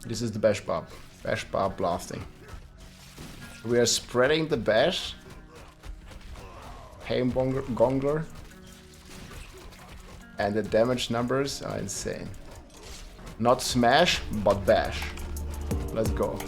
This is the Bash Barb. Bash Barb blasting. We are spreading the bash. Pain Gongler. And the damage numbers are insane. Not smash, but bash. Let's go.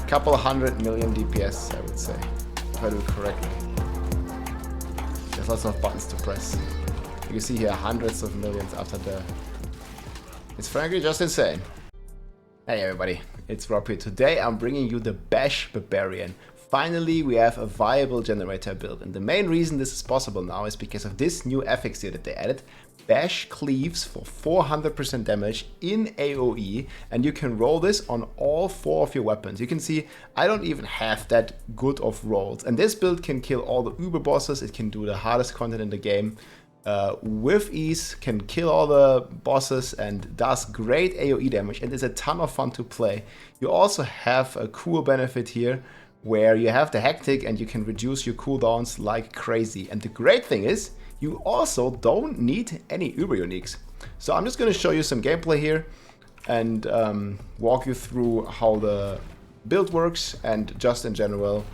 Couple 100 million DPS, I would say, if I do it correctly. There's lots of buttons to press. You can see here hundreds of millions after the... It's frankly just insane. Hey everybody, it's Rob here. Today I'm bringing you the Bash Barbarian. Finally, we have a viable generator build, and the main reason this is possible now is because of this new affix here that they added. Bash cleaves for 400% damage in AoE, and you can roll this on all 4 of your weapons. You can see I don't even have that good of rolls, and this build can kill all the uber bosses. It can do the hardest content in the game with ease, can kill all the bosses, and does great AoE damage, and is a ton of fun to play. You also have a cool benefit here where you have the hectic and you can reduce your cooldowns like crazy. And the great thing is, you also don't need any uber uniques. So I'm just going to show you some gameplay here and walk you through how the build works and just in general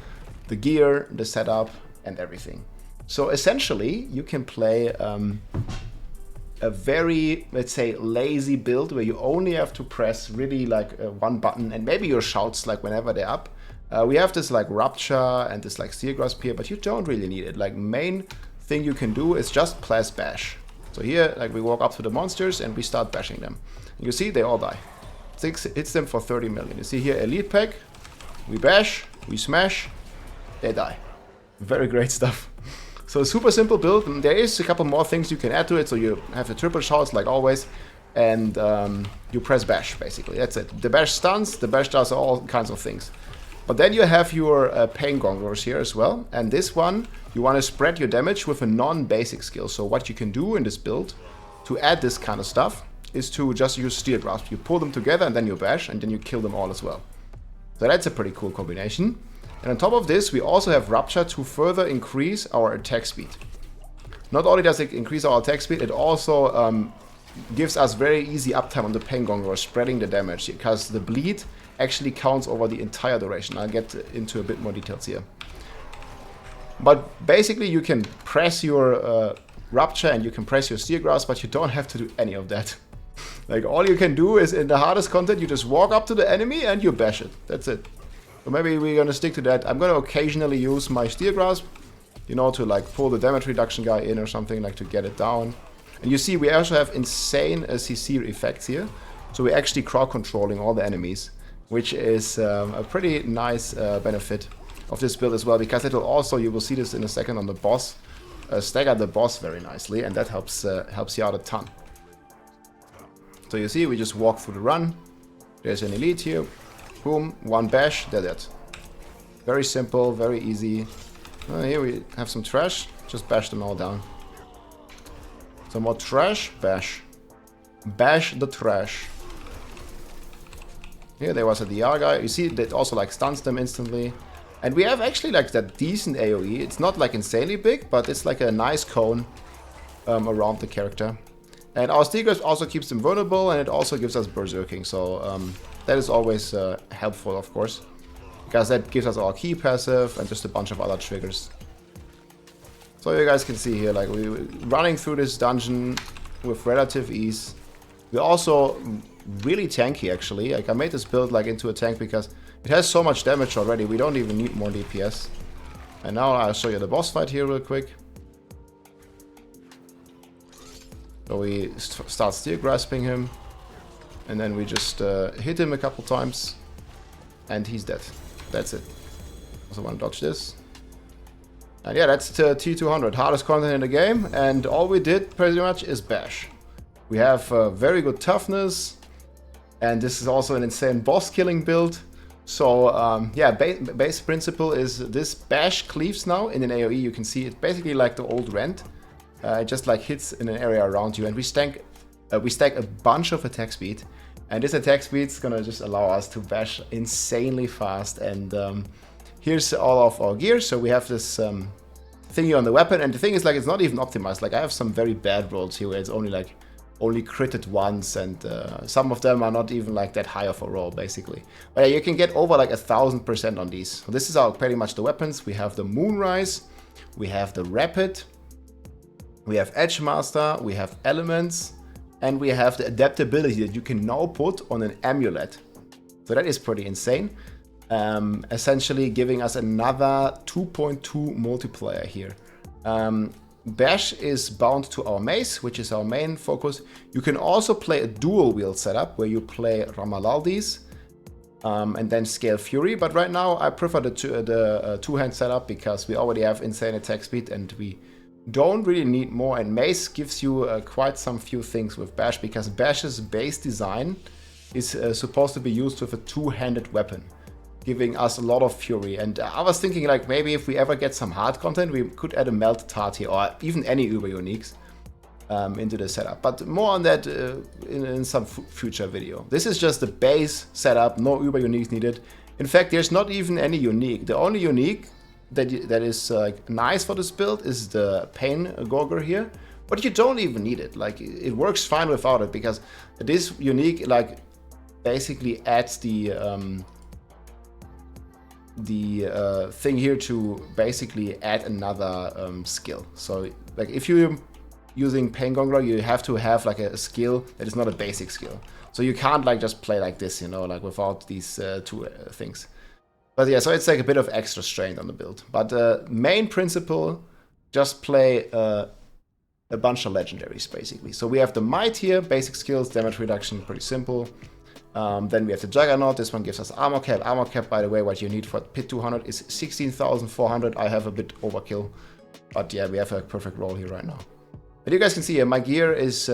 the gear, the setup and everything. So essentially you can play a very, let's say, lazy build where you only have to press really like one button and maybe your shouts like whenever they're up. We have this like Rupture and this like Steel Grasp here, but you don't really need it. Like main thing you can do is just press bash. So here, like we walk up to the monsters and we start bashing them. And you see they all die. 6 hits them for 30 million. You see here Elite Pack, we bash, we smash, they die. Very great stuff. So super simple build, and there is a couple more things you can add to it. So you have the triple shouts like always, and you press bash basically, that's it. The bash stuns, the bash does all kinds of things. But then you have your Pain Gonglers here as well, and this one you want to spread your damage with a non-basic skill. So what you can do in this build to add this kind of stuff is to just use Steel Grasp. You pull them together and then you bash and then you kill them all as well. So that's a pretty cool combination. And on top of this we also have Rupture to further increase our attack speed. Not only does it increase our attack speed, it also gives us very easy uptime on the Pain Gongler, spreading the damage, because the bleed actually counts over the entire duration. I'll get into a bit more details here. But basically you can press your Rupture and you can press your Steel Grasp, but you don't have to do any of that. Like all you can do is in the hardest content you just walk up to the enemy and you bash it. That's it. So maybe we're gonna stick to that. I'm gonna occasionally use my Steel Grasp, you know, to like pull the damage reduction guy in or something, like to get it down. And you see we also have insane CC effects here. So we're actually crowd controlling all the enemies, which is a pretty nice benefit of this build as well, because it will also, you will see this in a second on the boss, stagger the boss very nicely, and that helps you out a ton. So you see, we just walk through the run. There's an elite here. Boom, one bash, they're dead. Very simple, very easy. Here we have some trash, just bash them all down. Some more trash, bash. Bash the trash. Here there was a DR guy. You see that also like stuns them instantly. And we have actually like that decent AoE. It's not like insanely big, but it's like a nice cone around the character. And our Steel Grasp also keeps them vulnerable, and it also gives us berserking. So that is always helpful, of course, because that gives us our key passive and just a bunch of other triggers. So you guys can see here, like we're running through this dungeon with relative ease. We're also really tanky actually. Like I made this build like into a tank because it has so much damage already. We don't even need more DPS. And now I'll show you the boss fight here real quick. So we start Steel Grasping him. And then we just hit him a couple times, and he's dead. That's it. Also want to dodge this. And yeah, that's the T200, hardest content in the game, and all we did pretty much is bash. We have very good toughness, and this is also an insane boss killing build. So yeah, base principle is this bash cleaves now in an AoE. You can see it basically like the old Rend. It just like hits in an area around you, and we stack a bunch of attack speed. And this attack speed is gonna just allow us to bash insanely fast. And here's all of our gear. So we have this thingy on the weapon, and the thing is, like, it's not even optimized. Like, I have some very bad rolls here where it's only critted once, and some of them are not even like that high of a roll, basically. But yeah, you can get over like 1000% on these. So this is our pretty much the weapons. We have the Moonrise, we have the Rapid, we have Edge Master, we have Elements, and we have the adaptability that you can now put on an amulet. So that is pretty insane. Essentially giving us another 2.2 multiplier here. Bash is bound to our mace, which is our main focus. You can also play a dual wield setup where you play Ramalaldis and then scale Fury. But right now I prefer the two-hand setup because we already have insane attack speed and we don't really need more. And mace gives you quite some few things with Bash, because Bash's base design is supposed to be used with a two-handed weapon, giving us a lot of fury. And I was thinking, like, maybe if we ever get some hard content, we could add a Melt Tart here, or even any Uber Uniques into the setup. But more on that in some future video. This is just the base setup, no Uber Uniques needed. In fact, there's not even any unique. The only unique that is nice for this build is the Pain Gorger here. But you don't even need it. Like, it works fine without it, because this unique, like, basically adds the thing here to basically add another skill. So like, if you're using Pain Gongler, you have to have like a skill that is not a basic skill. So you can't like just play like this, you know, like without these two things. But yeah, so it's like a bit of extra strain on the build. But main principle, just play a bunch of legendaries basically. So we have the Might here, basic skills, damage reduction, pretty simple. Then we have the Juggernaut. This one gives us armor cap. Armor cap, by the way, what you need for Pit 200 is 16,400. I have a bit overkill, but yeah, we have a perfect roll here right now. But you guys can see here, my gear is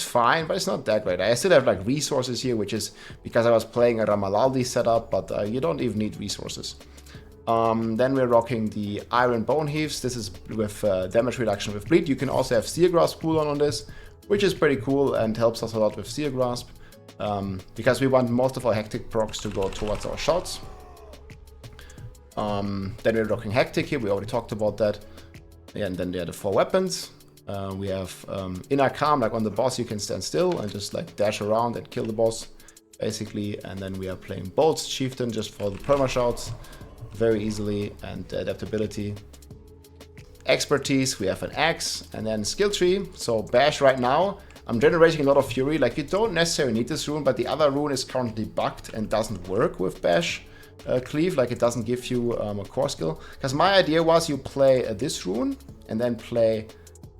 fine, but it's not that great. I still have like resources here, which is because I was playing a Ramalaldi setup, but you don't even need resources. Then we're rocking the Iron Bone Heaves. This is with damage reduction with Bleed. You can also have Steel Grasp cooldown on this, which is pretty cool and helps us a lot with Steel Grasp. Because we want most of our Hectic procs to go towards our shots. Then we're rocking Hectic here, we already talked about that. Yeah, and then there are the 4 weapons. We have Inner Calm, like on the boss you can stand still and just like dash around and kill the boss, basically. And then we are playing Bolts Chieftain just for the perma shots, very easily, and adaptability. Expertise, we have an Axe, and then Skill Tree. So Bash right now, I'm generating a lot of Fury. Like, you don't necessarily need this rune, but the other rune is currently bugged and doesn't work with Bash Cleave. Like, it doesn't give you a core skill. Because my idea was you play this rune and then play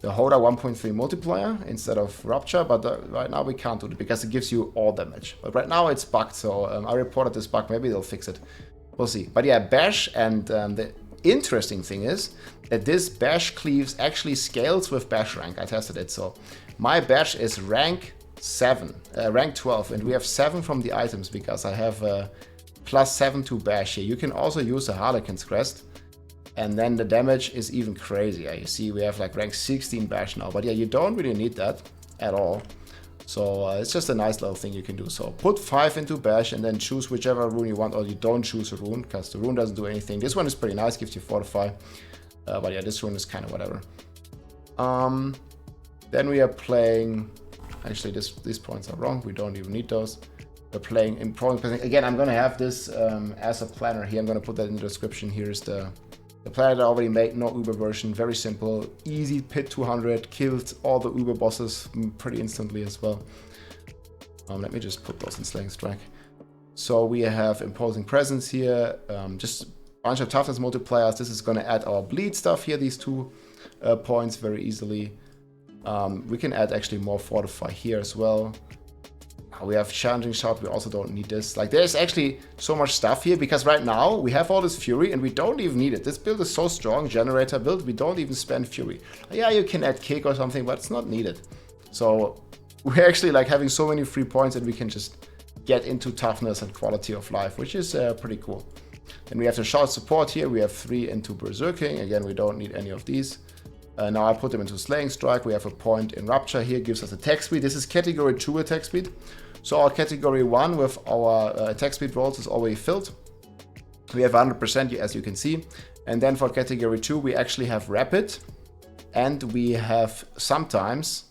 the Hoda 1.3 multiplier instead of Rupture, but right now we can't do it because it gives you all damage. But right now it's bugged, so I reported this bug. Maybe they'll fix it. We'll see. But yeah, Bash, and the interesting thing is that this Bash Cleaves actually scales with Bash rank. I tested it, so my Bash is rank 12, and we have 7 from the items because I have +7 to Bash here. You can also use a Harlequin's Crest, and then the damage is even crazier. You see, we have like rank 16 Bash now, but yeah, you don't really need that at all. So it's just a nice little thing you can do. So put 5 into Bash and then choose whichever rune you want, or you don't choose a rune because the rune doesn't do anything. This one is pretty nice, gives you Fortify, but yeah, this rune is kind of whatever. Then we are playing, actually these points are wrong, we don't even need those. We're playing Important Placing. Again, I'm gonna have this as a planner here, I'm gonna put that in the description. Here's the planner that I already made, no Uber version, very simple, easy Pit 200, killed all the Uber bosses pretty instantly as well. Let me just put those in Slaying Strike. So we have Imposing Presence here, just a bunch of toughness multipliers. This is gonna add our bleed stuff here, these 2 points very easily. We can add actually more Fortify here as well. We have challenging shot, we also don't need this. Like, there's actually so much stuff here, because right now we have all this fury and we don't even need it. This build is so strong, generator build, we don't even spend fury. Yeah, you can add kick or something, but it's not needed. So we're actually like having so many free points that we can just get into toughness and quality of life, which is pretty cool. And we have the shot support here, we have 3 into berserking. Again, we don't need any of these. Now I put them into slaying strike. We have a point in rupture here, gives us attack speed. This is category 2 attack speed. So our category 1 with our attack speed rolls is already filled. We have 100% as you can see. And then for category 2 we actually have rapid. And we have sometimes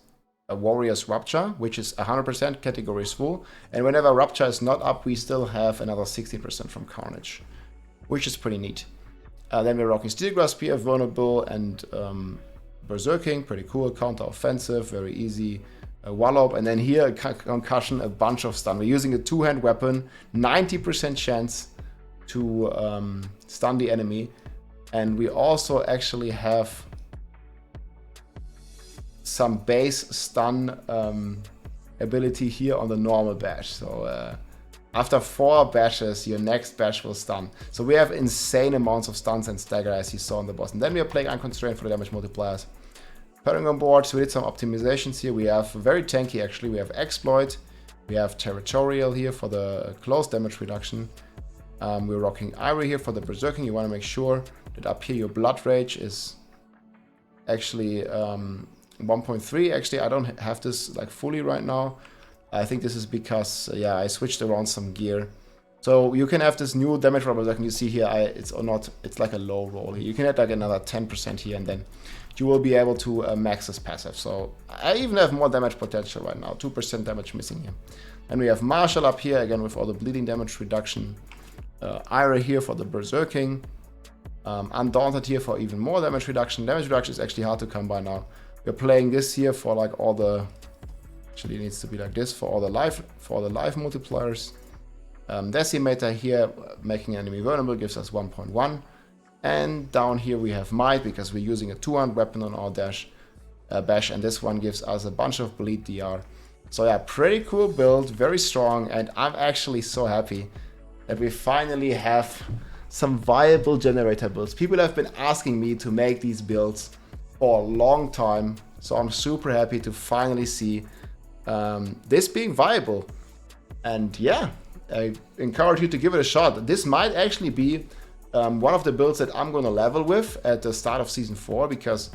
a warrior's rupture, which is 100%, category is full. And whenever rupture is not up, we still have another 16% from carnage, which is pretty neat. Then we're rocking steel grasp here, vulnerable, and berserking, pretty cool. Counter offensive, very easy. Wallop, and then here a concussion, a bunch of stun. We're using a 2-hand weapon, 90% chance to stun the enemy, and we also actually have some base stun ability here on the normal bash. So after 4 bashes, your next bash will stun. So we have insane amounts of stuns and stagger, as you saw on the boss. And then we are playing unconstrained for the damage multipliers. Paragon board, so we did some optimizations here. We have very tanky actually. We have exploit, we have territorial here for the close damage reduction. We're rocking Irie here for the berserking. You want to make sure that up here your blood rage is actually 1.3. Actually, I don't have this like fully right now. I think this is because yeah, I switched around some gear. So you can have this new damage roll, like you see here. It's like a low roll here. You can add like another 10% here, and then you will be able to max this passive. So I even have more damage potential right now, 2% damage missing here. And we have Marshall up here, again with all the bleeding damage reduction. Ira here for the berserking. Undaunted here for even more damage reduction. Damage reduction is actually hard to come by now. We're playing this here for like all the, actually it needs to be like this, for all the life multipliers. Decimator here, making enemy vulnerable, gives us 1.1. And down here we have Might, because we're using a 2-hand weapon on our bash, and this one gives us a bunch of bleed DR. So yeah, pretty cool build, very strong, and I'm actually so happy that we finally have some viable generator builds. People have been asking me to make these builds for a long time, so I'm super happy to finally see this being viable. And yeah, I encourage you to give it a shot. This might actually be one of the builds that I'm gonna level with at the start of season 4, because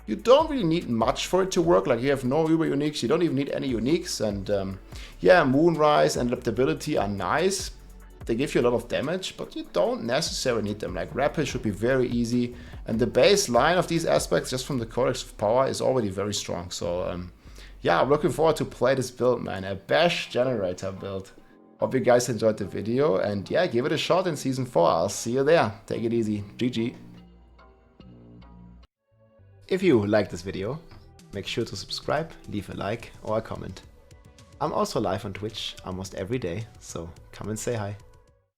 you don't really need much for it to work. Like, you have no uber uniques, you don't even need any uniques, and yeah, Moonrise and Adaptability are nice. They give you a lot of damage, but you don't necessarily need them. Like, Rapid should be very easy, and the baseline of these aspects just from the Codex of Power is already very strong. So yeah, I'm looking forward to play this build, man. A Bash generator build. Hope you guys enjoyed the video, and yeah, give it a shot in season 4. I'll see you there. Take it easy. GG. If you liked this video, make sure to subscribe, leave a like or a comment. I'm also live on Twitch almost every day, so come and say hi.